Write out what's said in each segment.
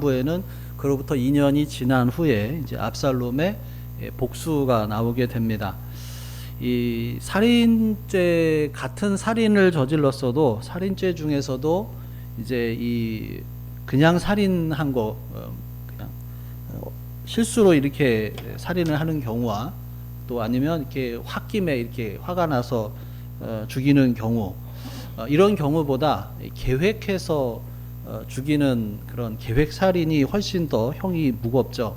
후반부에는 그로부터 2년이 지난 후에 이제 압살롬의 복수가 나오게 됩니다. 이 살인죄, 같은 살인을 저질렀어도 살인죄 중에서도 이제 이 그냥 살인한 거, 그냥 실수로 이렇게 살인을 하는 경우와 또 아니면 이렇게 홧김에 이렇게 화가 나서 죽이는 경우, 이런 경우보다 계획해서 죽이는 그런 계획살인이 훨씬 더 형이 무겁죠.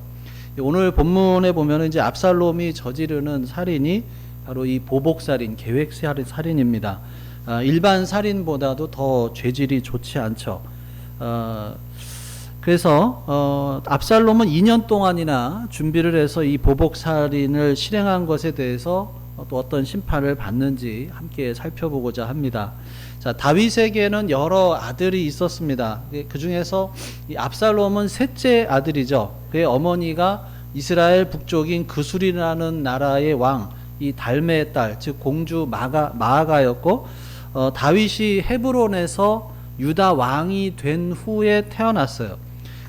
오늘 본문에 보면 이제 압살롬이 저지르는 살인이 바로 이 보복살인, 계획살인입니다. 일반 살인보다도 더 죄질이 좋지 않죠. 그래서 압살롬은 2년 동안이나 준비를 해서 이 보복살인을 실행한 것에 대해서 또 어떤 심판을 받는지 함께 살펴보고자 합니다. 자, 다윗에게는 여러 아들이 있었습니다. 그 중에서 이 압살롬은 셋째 아들이죠. 그의 어머니가 이스라엘 북쪽인 그술이라는 나라의 왕, 이 달메의 딸, 즉 공주 마아가였고, 다윗이 헤브론에서 유다 왕이 된 후에 태어났어요.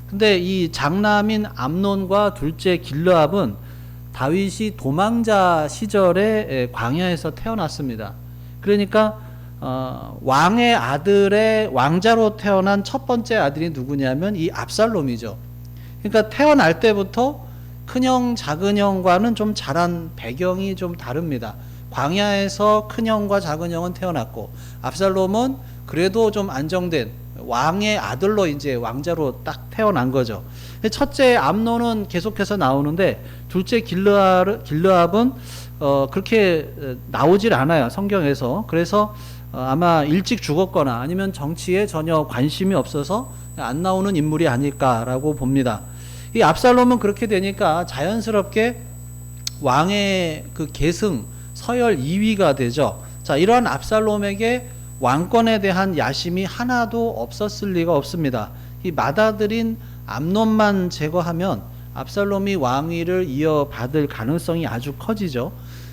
근데 이 장남인 암논과 둘째 길르압은 다윗이 도망자 시절에 광야에서 태어났습니다. 그러니까 왕의 아들의 왕자로 태어난 첫 번째 아들이 누구냐면 이 압살롬이죠. 그러니까 태어날 때부터 큰형 작은형과는 좀 자란 배경이 좀 다릅니다. 광야에서 큰형과 작은형은 태어났고 압살롬은 그래도 좀 안정된 왕의 아들로 이제 왕자로 딱 태어난 거죠. 첫째 암논은 계속해서 나오는데 둘째 길르압은 그렇게 나오질 않아요, 성경에서. 그래서 아마 일찍 죽었거나 아니면 정치에 전혀 관심이 없어서 안 나오는 인물이 아닐까라고 봅니다. 이 압살롬은 그렇게 되니까 자연스럽게 왕의 그 계승, 서열 2위가 되죠. 자, 이러한 압살롬에게 왕권에 대한 야심이 하나도 없었을 리가 없습니다. 이 맏아들인 암논만 제거하면 압살롬이 왕위를 이어받을 가능성이 아주 커지죠.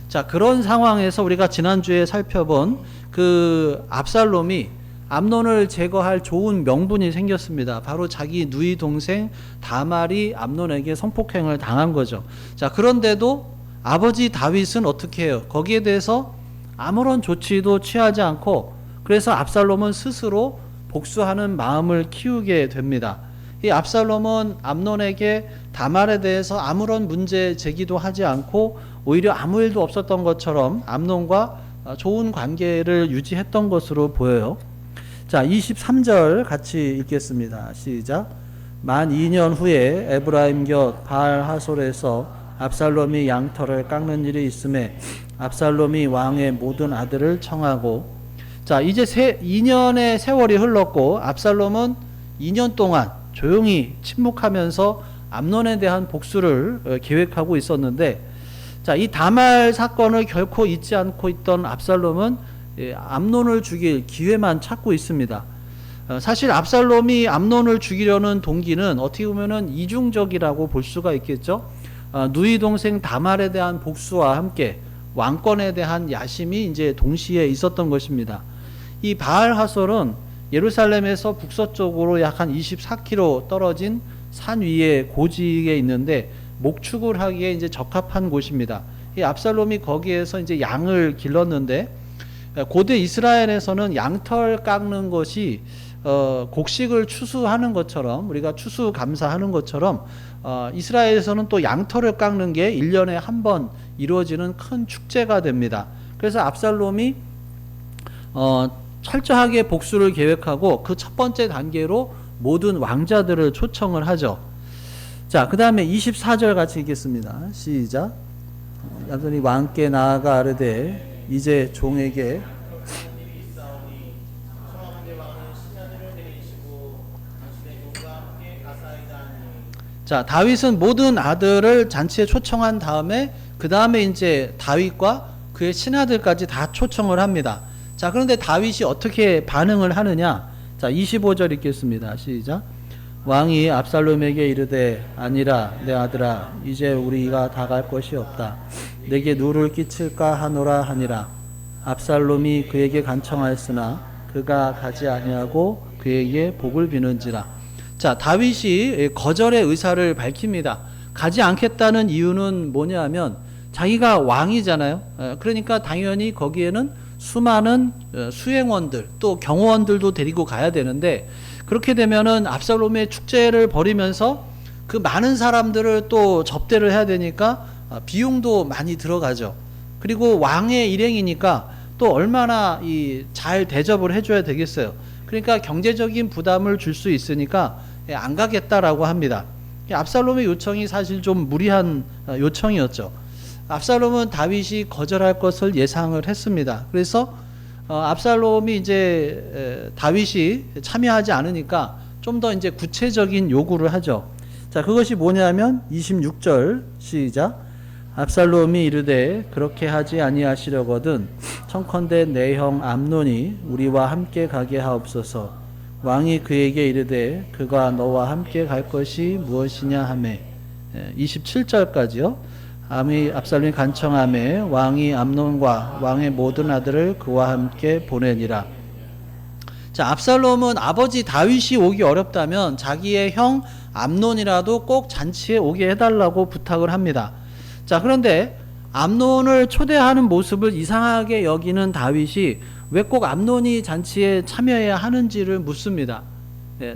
자, 그런 상황에서 우리가 지난주에 살펴본 그 압살롬이 암논을 제거할 좋은 명분이 생겼습니다. 바로 자기 누이 동생 다말이 암논에게 성폭행을 당한 거죠. 자, 그런데도 아버지 다윗은 어떻게 해요? 거기에 대해서 아무런 조치도 취하지 않고, 그래서 압살롬은 스스로 복수하는 마음을 키우게 됩니다. 이 압살롬은 암논에게 다말에 대해서 아무런 문제 제기도 하지 않고 오히려 아무 일도 없었던 것처럼 암논과 좋은 관계를 유지했던 것으로 보여요. 자, 23절 같이 읽겠습니다. 시작. 만 2년 후에 에브라임 곁 바알 하솔에서 압살롬이 양털을 깎는 일이 있음에 압살롬이 왕의 모든 아들을 청하고, 자, 이제 2년의 세월이 흘렀고 압살롬은 2년 동안 조용히 침묵하면서 암논에 대한 복수를 계획하고 있었는데, 자, 이 다말 사건을 결코 잊지 않고 있던 압살롬은 암논을 죽일 기회만 찾고 있습니다. 사실 압살롬이 암논을 죽이려는 동기는 어떻게 보면은 이중적이라고 볼 수가 있겠죠. 누이 동생 다말에 대한 복수와 함께 왕권에 대한 야심이 이제 동시에 있었던 것입니다. 이 바알 하솔은 예루살렘에서 북서쪽으로 약 한 24km 떨어진 산 위에 고지에 있는데 목축을 하기에 이제 적합한 곳입니다. 이 압살롬이 거기에서 이제 양을 길렀는데, 고대 이스라엘에서는 양털 깎는 것이 곡식을 추수하는 것처럼, 우리가 추수감사하는 것처럼 이스라엘에서는 또 양털을 깎는 게 1년에 한 번 이루어지는 큰 축제가 됩니다. 그래서 압살롬이 철저하게 복수를 계획하고 그 첫 번째 단계로 모든 왕자들을 초청을 하죠. 자, 그 다음에 24절 같이 읽겠습니다. 시작. 야손이 왕께 나아가 아르되 이제 종에게 자, 다윗은 모든 아들을 잔치에 초청한 다음에 그 다음에 이제 다윗과 그의 신하들까지 다 초청을 합니다. 자, 그런데 다윗이 어떻게 반응을 하느냐? 자, 25절 읽겠습니다. 시작. 왕이 압살롬에게 이르되 아니라 내 아들아 이제 우리가 다 갈 것이 없다. 내게 누를 끼칠까 하노라 하니라. 압살롬이 그에게 간청하였으나 그가 가지 아니하고 그에게 복을 비는지라. 자, 다윗이 거절의 의사를 밝힙니다. 가지 않겠다는 이유는 뭐냐면 자기가 왕이잖아요. 그러니까 당연히 거기에는 수많은 수행원들 또 경호원들도 데리고 가야 되는데, 그렇게 되면은 압살롬의 축제를 벌이면서 그 많은 사람들을 또 접대를 해야 되니까 비용도 많이 들어가죠. 그리고 왕의 일행이니까 또 얼마나 잘 대접을 해줘야 되겠어요. 그러니까 경제적인 부담을 줄 수 있으니까 안 가겠다라고 합니다. 압살롬의 요청이 사실 좀 무리한 요청이었죠. 압살롬은 다윗이 거절할 것을 예상을 했습니다. 그래서 압살롬이 이제 다윗이 참여하지 않으니까 좀 더 이제 구체적인 요구를 하죠. 자, 그것이 뭐냐면 26절 시작. 압살롬이 이르되 그렇게 하지 아니하시려거든 청컨대 내 형 암논이 우리와 함께 가게 하옵소서. 왕이 그에게 이르되 그가 너와 함께 갈 것이 무엇이냐 하매. 27절까지요. 압살롬이 간청하매 왕이 암논과 왕의 모든 아들을 그와 함께 보내니라. 자, 압살롬은 아버지 다윗이 오기 어렵다면 자기의 형 암논이라도 꼭 잔치에 오게 해달라고 부탁을 합니다. 자, 그런데 암논을 초대하는 모습을 이상하게 여기는 다윗이 왜 꼭 암논이 잔치에 참여해야 하는지를 묻습니다.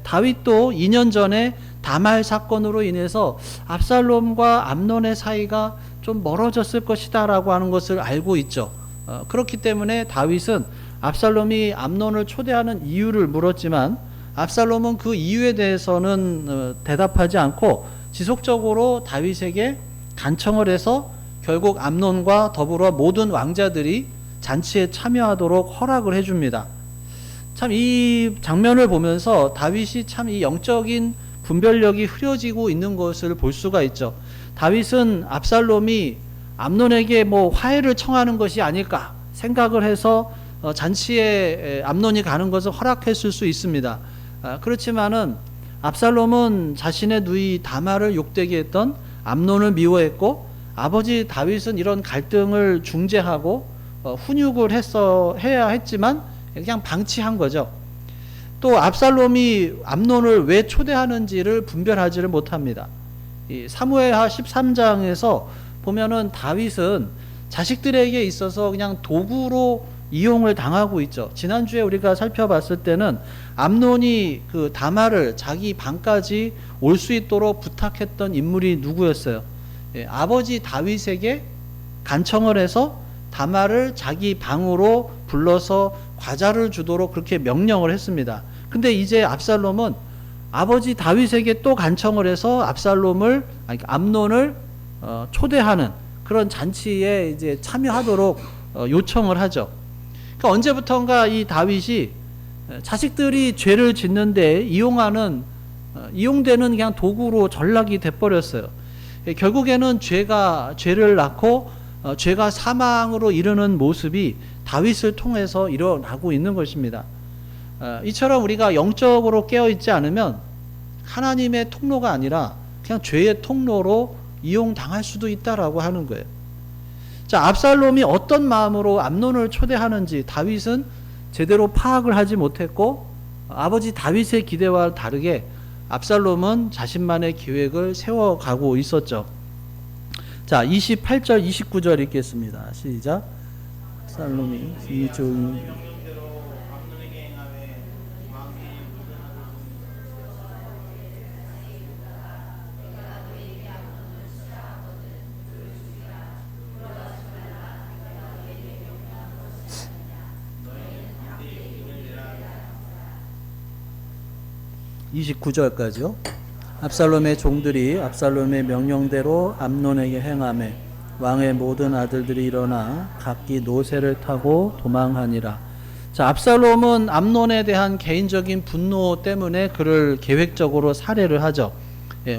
다윗도 2년 전에 다말 사건으로 인해서 압살롬과 암논의 사이가 좀 멀어졌을 것이다 라고 하는 것을 알고 있죠. 그렇기 때문에 다윗은 압살롬이 암논을 초대하는 이유를 물었지만 압살롬은 그 이유에 대해서는 대답하지 않고 지속적으로 다윗에게 간청을 해서 결국 암논과 더불어 모든 왕자들이 잔치에 참여하도록 허락을 해줍니다. 참 이 장면을 보면서 다윗이 참 이 영적인 분별력이 흐려지고 있는 것을 볼 수가 있죠. 다윗은 압살롬이 암논에게 뭐 화해를 청하는 것이 아닐까 생각을 해서 잔치에 암논이 가는 것을 허락했을 수 있습니다. 그렇지만은 압살롬은 자신의 누이 다말을 욕되게 했던 암논을 미워했고, 아버지 다윗은 이런 갈등을 중재하고 훈육을 해야 했지만 그냥 방치한 거죠. 또 압살롬이 암논을 왜 초대하는지를 분별하지를 못합니다. 이 사무엘하 13장에서 보면은 다윗은 자식들에게 있어서 그냥 도구로 이용을 당하고 있죠. 지난주에 우리가 살펴봤을 때는 암논이 그 다말을 자기 방까지 올 수 있도록 부탁했던 인물이 누구였어요? 아버지 다윗에게 간청을 해서 다말을 자기 방으로 불러서 과자를 주도록 그렇게 명령을 했습니다. 근데 이제 압살롬은 아버지 다윗에게 또 간청을 해서 암논을 초대하는 그런 잔치에 이제 참여하도록 요청을 하죠. 그러니까 언제부턴가 이 다윗이 자식들이 죄를 짓는데 이용되는 그냥 도구로 전락이 돼버렸어요. 결국에는 죄를 낳고 죄가 사망으로 이르는 모습이 다윗을 통해서 일어나고 있는 것입니다. 이처럼 우리가 영적으로 깨어있지 않으면 하나님의 통로가 아니라 그냥 죄의 통로로 이용당할 수도 있다라고 하는 거예요. 자, 압살롬이 어떤 마음으로 암논을 초대하는지 다윗은 제대로 파악을 하지 못했고, 아버지 다윗의 기대와 다르게 압살롬은 자신만의 계획을 세워가고 있었죠. 자, 28절 29절 읽겠습니다. 시작. 압살롬이 이 좋은 (29절까지요) 압살롬의 종들이 압살롬의 명령대로 암논에게 행하매 왕의 모든 아들들이 일어나 각기 노새를 타고 도망하니라. 자, 압살롬은 암논에 대한 개인적인 분노 때문에 그를 계획적으로 살해를 하죠.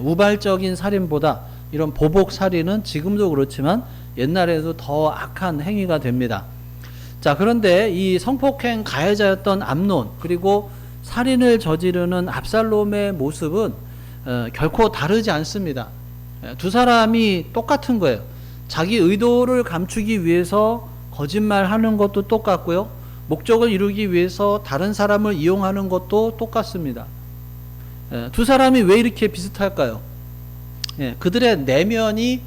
우발적인 살인보다 이런 보복 살인은 지금도 그렇지만 옛날에도 더 악한 행위가 됩니다. 자, 그런데 이 성폭행 가해자였던 암논 그리고 살인을 저지르는 압살롬의 모습은 결코 다르지 않습니다. 두 사람이 똑같은 거예요. 자기 의도를 감추기 위해서 거짓말하는 것도 똑같고요. 목적을 이루기 위해서 다른 사람을 이용하는 것도 똑같습니다. 두 사람이 왜 이렇게 비슷할까요? 그들의 내면이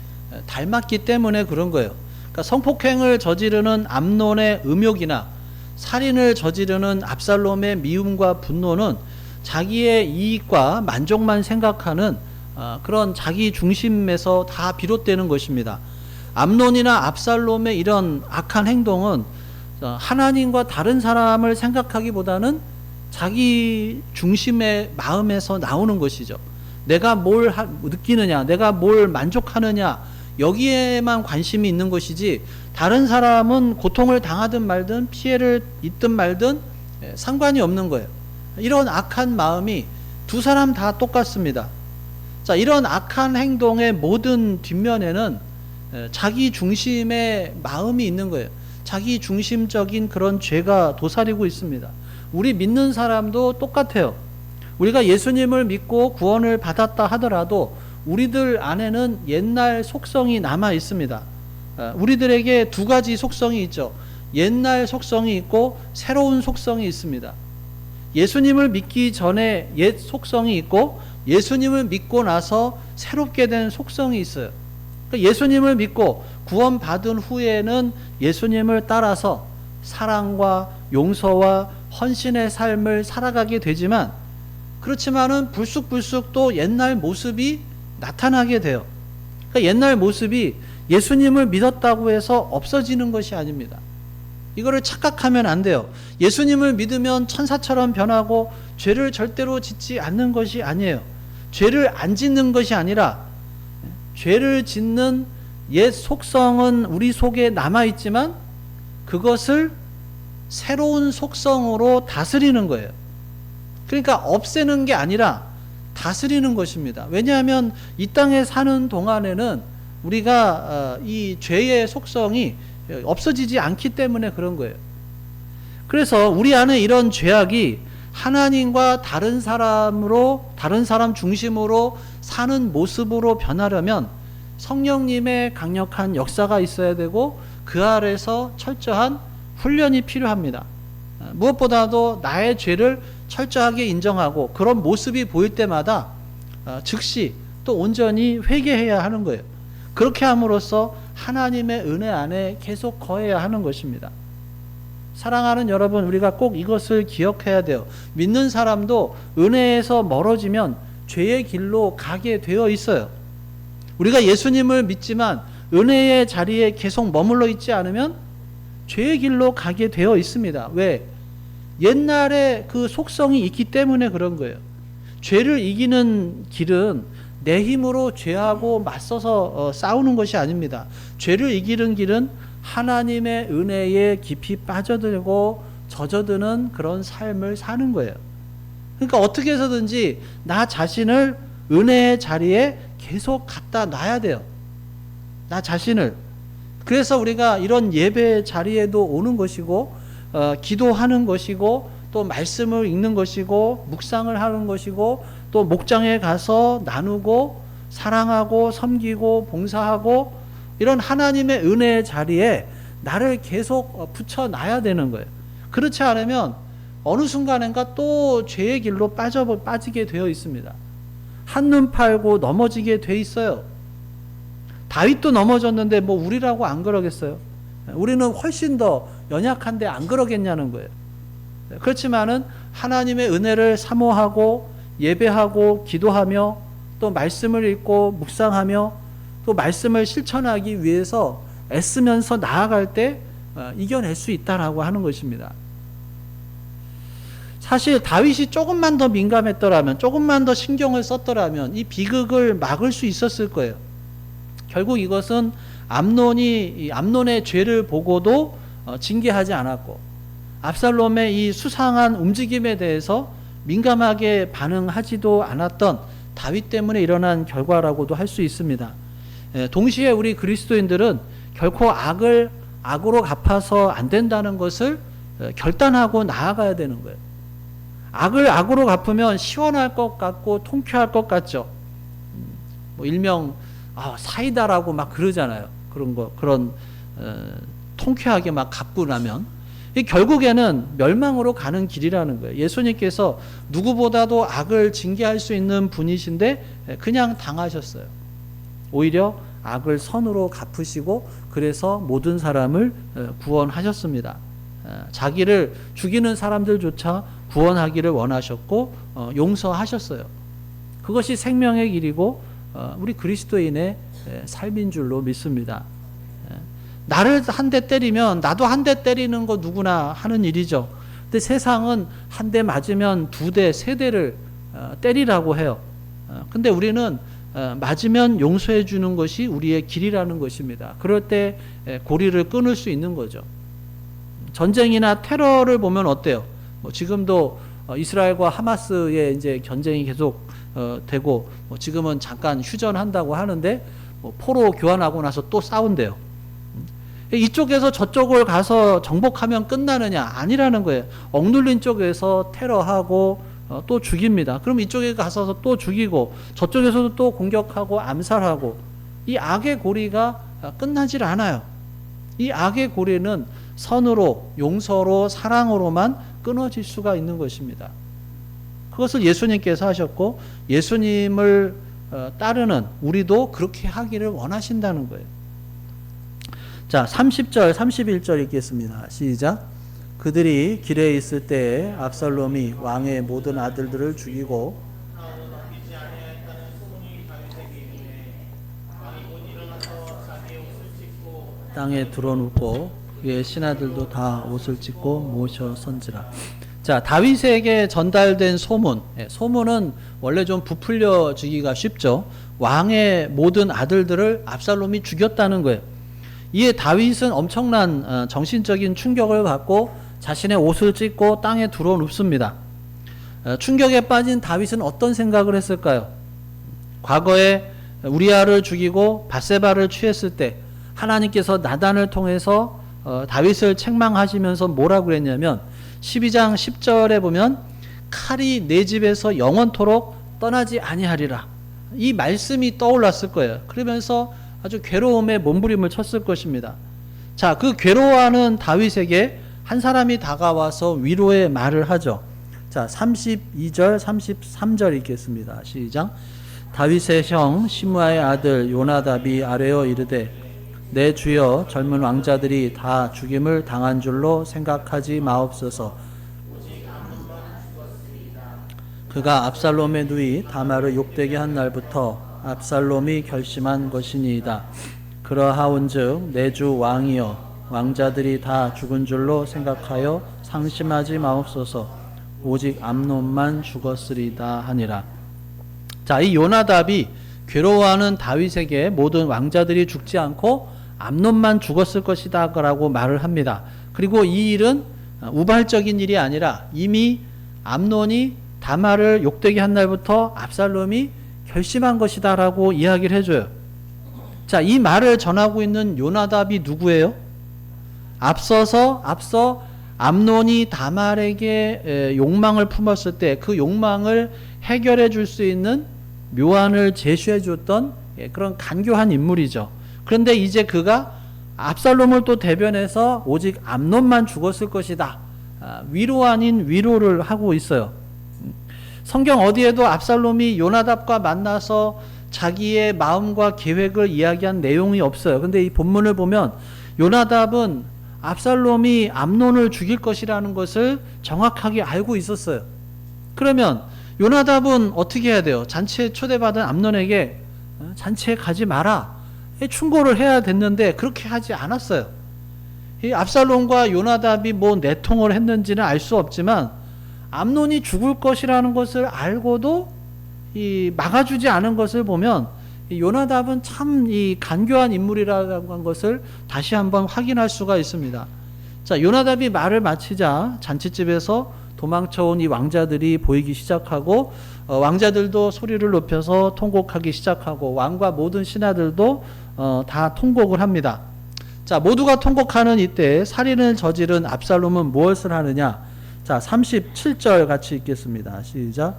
닮았기 때문에 그런 거예요. 그러니까 성폭행을 저지르는 암논의 음욕이나 살인을 저지르는 압살롬의 미움과 분노는 자기의 이익과 만족만 생각하는 그런 자기 중심에서 다 비롯되는 것입니다. 암논이나 압살롬의 이런 악한 행동은 하나님과 다른 사람을 생각하기보다는 자기 중심의 마음에서 나오는 것이죠. 내가 뭘 느끼느냐, 내가 뭘 만족하느냐, 여기에만 관심이 있는 것이지 다른 사람은 고통을 당하든 말든 피해를 입든 말든 상관이 없는 거예요. 이런 악한 마음이 두 사람 다 똑같습니다. 자, 이런 악한 행동의 모든 뒷면에는 자기 중심의 마음이 있는 거예요. 자기 중심적인 그런 죄가 도사리고 있습니다. 우리 믿는 사람도 똑같아요. 우리가 예수님을 믿고 구원을 받았다 하더라도 우리들 안에는 옛날 속성이 남아 있습니다. 우리들에게 두 가지 속성이 있죠. 옛날 속성이 있고 새로운 속성이 있습니다. 예수님을 믿기 전에 옛 속성이 있고 예수님을 믿고 나서 새롭게 된 속성이 있어요. 예수님을 믿고 구원받은 후에는 예수님을 따라서 사랑과 용서와 헌신의 삶을 살아가게 되지만, 그렇지만은 불쑥불쑥 또 옛날 모습이 나타나게 돼요. 그러니까 옛날 모습이 예수님을 믿었다고 해서 없어지는 것이 아닙니다. 이거를 착각하면 안 돼요. 예수님을 믿으면 천사처럼 변하고 죄를 절대로 짓지 않는 것이 아니에요. 죄를 안 짓는 것이 아니라 죄를 짓는 옛 속성은 우리 속에 남아있지만 그것을 새로운 속성으로 다스리는 거예요. 그러니까 없애는 게 아니라 다스리는 것입니다. 왜냐하면 이 땅에 사는 동안에는 우리가 이 죄의 속성이 없어지지 않기 때문에 그런 거예요. 그래서 우리 안에 이런 죄악이 하나님과 다른 사람 중심으로 사는 모습으로 변하려면 성령님의 강력한 역사가 있어야 되고 그 아래서 철저한 훈련이 필요합니다. 무엇보다도 나의 죄를 철저하게 인정하고 그런 모습이 보일 때마다 즉시 또 온전히 회개해야 하는 거예요. 그렇게 함으로써 하나님의 은혜 안에 계속 거해야 하는 것입니다. 사랑하는 여러분, 우리가 꼭 이것을 기억해야 돼요. 믿는 사람도 은혜에서 멀어지면 죄의 길로 가게 되어 있어요. 우리가 예수님을 믿지만 은혜의 자리에 계속 머물러 있지 않으면 죄의 길로 가게 되어 있습니다. 왜? 옛날에 그 속성이 있기 때문에 그런 거예요. 죄를 이기는 길은 내 힘으로 죄하고 맞서서 싸우는 것이 아닙니다. 죄를 이기는 길은 하나님의 은혜에 깊이 빠져들고 젖어드는 그런 삶을 사는 거예요. 그러니까 어떻게 해서든지 나 자신을 은혜의 자리에 계속 갖다 놔야 돼요. 나 자신을. 그래서 우리가 이런 예배 자리에도 오는 것이고 기도하는 것이고 또 말씀을 읽는 것이고 묵상을 하는 것이고 또 목장에 가서 나누고 사랑하고 섬기고 봉사하고 이런 하나님의 은혜의 자리에 나를 계속 붙여놔야 되는 거예요. 그렇지 않으면 어느 순간인가 또 죄의 길로 빠지게 되어 있습니다. 한눈 팔고 넘어지게 돼 있어요. 다윗도 넘어졌는데 뭐 우리라고 안 그러겠어요? 우리는 훨씬 더 연약한데 안 그러겠냐는 거예요. 그렇지만은 하나님의 은혜를 사모하고 예배하고 기도하며 또 말씀을 읽고 묵상하며 또 말씀을 실천하기 위해서 애쓰면서 나아갈 때 이겨낼 수 있다라고 하는 것입니다. 사실 다윗이 조금만 더 민감했더라면, 조금만 더 신경을 썼더라면 이 비극을 막을 수 있었을 거예요. 결국 이것은 암논의 죄를 보고도 징계하지 않았고 압살롬의 이 수상한 움직임에 대해서 민감하게 반응하지도 않았던 다윗 때문에 일어난 결과라고도 할 수 있습니다. 동시에 우리 그리스도인들은 결코 악을 악으로 갚아서 안 된다는 것을 결단하고 나아가야 되는 거예요. 악을 악으로 갚으면 시원할 것 같고 통쾌할 것 같죠. 뭐 일명 사이다라고 막 그러잖아요. 그런 통쾌하게 막 갚고 나면. 이 결국에는 멸망으로 가는 길이라는 거예요. 예수님께서 누구보다도 악을 징계할 수 있는 분이신데 그냥 당하셨어요. 오히려 악을 선으로 갚으시고 그래서 모든 사람을 구원하셨습니다. 자기를 죽이는 사람들조차 구원하기를 원하셨고 용서하셨어요. 그것이 생명의 길이고 우리 그리스도인의 삶인 줄로 믿습니다. 나를 한 대 때리면 나도 한 대 때리는 거 누구나 하는 일이죠. 근데 세상은 한 대 맞으면 두 대, 세 대를 때리라고 해요. 근데 우리는 맞으면 용서해 주는 것이 우리의 길이라는 것입니다. 그럴 때 고리를 끊을 수 있는 거죠. 전쟁이나 테러를 보면 어때요? 지금도 이스라엘과 하마스의 이제 전쟁이 계속 되고 지금은 잠깐 휴전한다고 하는데 포로 교환하고 나서 또 싸운대요. 이쪽에서 저쪽을 가서 정복하면 끝나느냐? 아니라는 거예요. 억눌린 쪽에서 테러하고 또 죽입니다. 그럼 이쪽에 가서 또 죽이고 저쪽에서도 또 공격하고 암살하고 이 악의 고리가 끝나질 않아요. 이 악의 고리는 선으로, 용서로, 사랑으로만 끊어질 수가 있는 것입니다. 그것을 예수님께서 하셨고 예수님을 따르는 우리도 그렇게 하기를 원하신다는 거예요. 자, 30절, 31절 읽겠습니다. 시작. 그들이 길에 있을 때에 압살롬이 왕의 모든 아들들을 죽이고 땅에 드러눕고 그의 신하들도 다 옷을 찢고 모셔 선지라. 자, 다윗에게 전달된 소문. 소문은 원래 좀 부풀려지기가 쉽죠. 왕의 모든 아들들을 압살롬이 죽였다는 거예요. 이에 다윗은 엄청난 정신적인 충격을 받고 자신의 옷을 찢고 땅에 드러눕습니다. 충격에 빠진 다윗은 어떤 생각을 했을까요? 과거에 우리아를 죽이고 밧세바를 취했을 때 하나님께서 나단을 통해서 다윗을 책망하시면서 뭐라고 그랬냐면 12장 10절에 보면 칼이 내 집에서 영원토록 떠나지 아니하리라. 이 말씀이 떠올랐을 거예요. 그러면서 아주 괴로움에 몸부림을 쳤을 것입니다. 자, 그 괴로워하는 다윗에게 한 사람이 다가와서 위로의 말을 하죠. 자, 32절, 33절 읽겠습니다. 시작. 다윗의 형 시므아의 아들 요나답이 아뢰어 이르되 내 주여 젊은 왕자들이 다 죽임을 당한 줄로 생각하지 마옵소서. 그가 압살롬의 누이 다말을 욕되게 한 날부터 압살롬이 결심한 것이니이다. 그러하온즉 내 주 왕이여 왕자들이 다 죽은 줄로 생각하여 상심하지 마옵소서. 오직 암논만 죽었으리다 하니라. 자, 이 요나답이 괴로워하는 다윗에게 모든 왕자들이 죽지 않고 암논만 죽었을 것이다 라고 말을 합니다. 그리고 이 일은 우발적인 일이 아니라 이미 암논이 다말을 욕되게 한 날부터 압살롬이 결심한 것이다 라고 이야기를 해줘요. 자, 이 말을 전하고 있는 요나답이 누구예요? 앞서 암논이 다말에게 욕망을 품었을 때 그 욕망을 해결해 줄 수 있는 묘안을 제시해 줬던 그런 간교한 인물이죠. 그런데 이제 그가 압살롬을 또 대변해서 오직 암논만 죽었을 것이다. 위로 아닌 위로를 하고 있어요. 성경 어디에도 압살롬이 요나답과 만나서 자기의 마음과 계획을 이야기한 내용이 없어요. 근데 이 본문을 보면 요나답은 압살롬이 암논을 죽일 것이라는 것을 정확하게 알고 있었어요. 그러면 요나답은 어떻게 해야 돼요? 잔치에 초대받은 암논에게 잔치에 가지 마라. 충고를 해야 됐는데 그렇게 하지 않았어요. 이 압살롬과 요나답이 뭐 내통을 했는지는 알 수 없지만 암논이 죽을 것이라는 것을 알고도 이 막아주지 않은 것을 보면 이 요나답은 참 이 간교한 인물이라고 한 것을 다시 한번 확인할 수가 있습니다. 자, 요나답이 말을 마치자 잔치집에서 도망쳐온 이 왕자들이 보이기 시작하고 왕자들도 소리를 높여서 통곡하기 시작하고 왕과 모든 신하들도 다 통곡을 합니다. 자, 모두가 통곡하는 이때 살인을 저지른 압살롬은 무엇을 하느냐? 자, 37절 같이 읽겠습니다. 시작.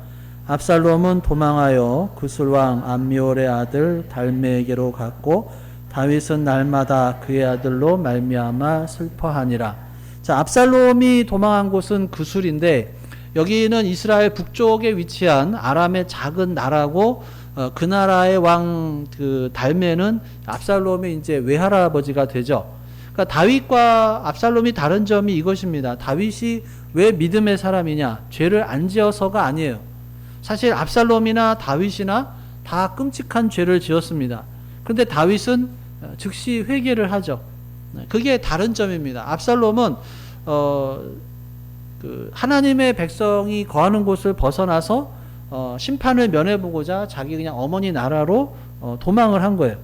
압살롬은 도망하여 구술왕 암미올의 아들 달메에게로 갔고 다윗은 날마다 그의 아들로 말미암아 슬퍼하니라. 자, 압살롬이 도망한 곳은 그술인데 여기는 이스라엘 북쪽에 위치한 아람의 작은 나라고 그 나라의 왕 그 달메는 압살롬의 이제 외할아버지가 되죠. 그러니까 다윗과 압살롬이 다른 점이 이것입니다. 다윗이 왜 믿음의 사람이냐? 죄를 안 지어서가 아니에요. 사실 압살롬이나 다윗이나 다 끔찍한 죄를 지었습니다. 그런데 다윗은 즉시 회개를 하죠. 그게 다른 점입니다. 압살롬은 그 하나님의 백성이 거하는 곳을 벗어나서 심판을 면해보고자 자기 그냥 어머니 나라로 도망을 한 거예요.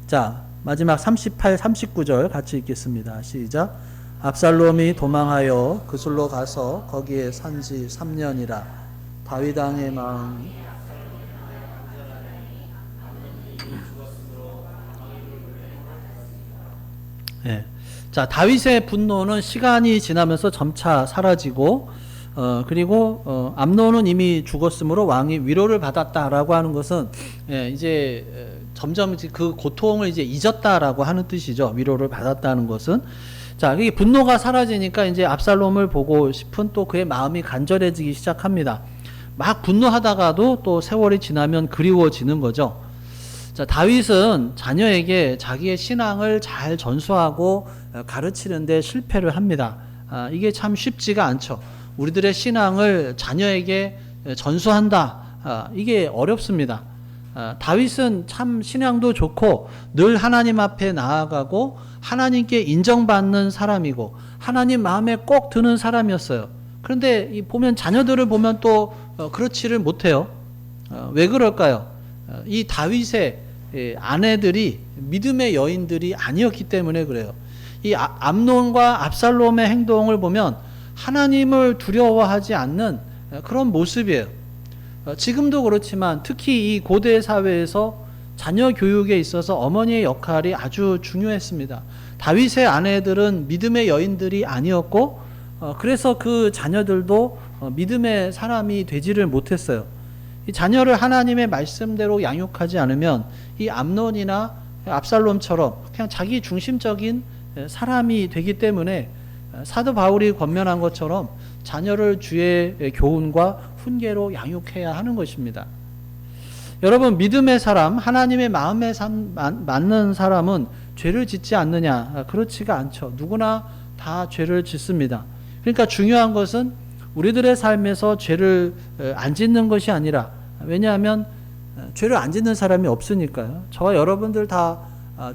자, 마지막 38, 39절 같이 읽겠습니다. 시작. 압살롬이 도망하여 그술로 가서 거기에 산지 3년이라. 다윗 왕의 마음이 네. 자, 다윗의 분노는 시간이 지나면서 점차 사라지고 그리고 암논은 이미 죽었으므로 왕이 위로를 받았다라고 하는 것은 이제 점점 그 고통을 이제 잊었다라고 하는 뜻이죠. 위로를 받았다는 것은. 자, 이 분노가 사라지니까 이제 압살롬을 보고 싶은 또 그의 마음이 간절해지기 시작합니다. 막 분노하다가도 또 세월이 지나면 그리워지는 거죠. 자, 다윗은 자녀에게 자기의 신앙을 잘 전수하고 가르치는데 실패를 합니다. 이게 참 쉽지가 않죠. 우리들의 신앙을 자녀에게 전수한다. 이게 어렵습니다. 다윗은 참 신앙도 좋고 늘 하나님 앞에 나아가고 하나님께 인정받는 사람이고 하나님 마음에 꼭 드는 사람이었어요. 그런데 보면 자녀들을 보면 또 그렇지를 못해요. 왜 그럴까요? 이 다윗의 아내들이 믿음의 여인들이 아니었기 때문에 그래요. 이 암논과 압살롬의 행동을 보면 하나님을 두려워하지 않는 그런 모습이에요. 지금도 그렇지만 특히 이 고대 사회에서 자녀 교육에 있어서 어머니의 역할이 아주 중요했습니다. 다윗의 아내들은 믿음의 여인들이 아니었고 그래서 그 자녀들도 믿음의 사람이 되지를 못했어요. 이 자녀를 하나님의 말씀대로 양육하지 않으면 이 암논이나 압살롬처럼 그냥 자기 중심적인 사람이 되기 때문에 사도 바울이 권면한 것처럼 자녀를 주의 교훈과 훈계로 양육해야 하는 것입니다. 여러분, 믿음의 사람, 하나님의 마음에 맞는 사람은 죄를 짓지 않느냐? 그렇지가 않죠. 누구나 다 죄를 짓습니다. 그러니까 중요한 것은 우리들의 삶에서 죄를 안 짓는 것이 아니라, 왜냐하면 죄를 안 짓는 사람이 없으니까요. 저와 여러분들 다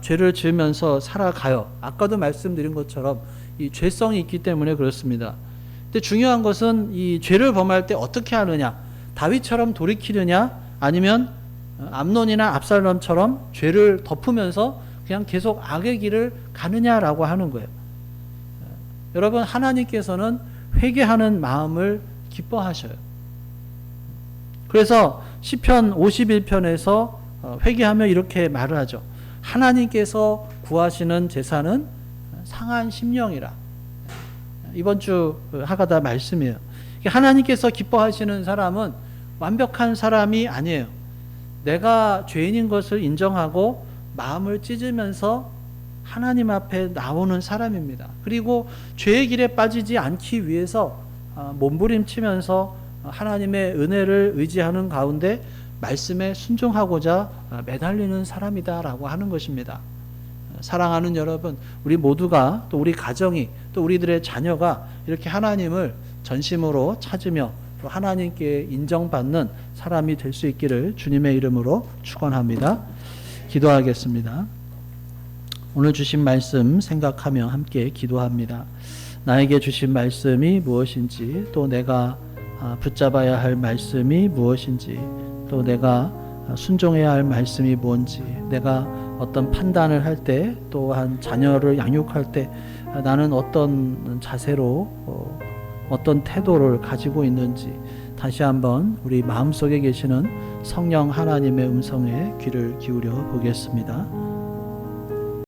죄를 지으면서 살아가요. 아까도 말씀드린 것처럼 이 죄성이 있기 때문에 그렇습니다. 근데 중요한 것은 이 죄를 범할 때 어떻게 하느냐? 다윗처럼 돌이키느냐? 아니면 암논이나 압살롬처럼 죄를 덮으면서 그냥 계속 악의 길을 가느냐라고 하는 거예요. 여러분, 하나님께서는 회개하는 마음을 기뻐하셔요. 그래서 시편 51편에서 회개하며 이렇게 말을 하죠. 하나님께서 구하시는 제사는 상한 심령이라. 이번 주 하가다 말씀이에요. 하나님께서 기뻐하시는 사람은 완벽한 사람이 아니에요. 내가 죄인인 것을 인정하고 마음을 찢으면서 하나님 앞에 나오는 사람입니다. 그리고 죄의 길에 빠지지 않기 위해서 몸부림치면서 하나님의 은혜를 의지하는 가운데 말씀에 순종하고자 매달리는 사람이다라고 하는 것입니다. 사랑하는 여러분, 우리 모두가 또 우리 가정이 또 우리들의 자녀가 이렇게 하나님을 전심으로 찾으며 또 하나님께 인정받는 사람이 될 수 있기를 주님의 이름으로 축원합니다. 기도하겠습니다. 오늘 주신 말씀 생각하며 함께 기도합니다. 나에게 주신 말씀이 무엇인지, 또 내가 붙잡아야 할 말씀이 무엇인지, 또 내가 순종해야 할 말씀이 뭔지, 내가 어떤 판단을 할 때, 또한 자녀를 양육할 때 나는 어떤 자세로 어떤 태도를 가지고 있는지 다시 한번 우리 마음속에 계시는 성령 하나님의 음성에 귀를 기울여 보겠습니다.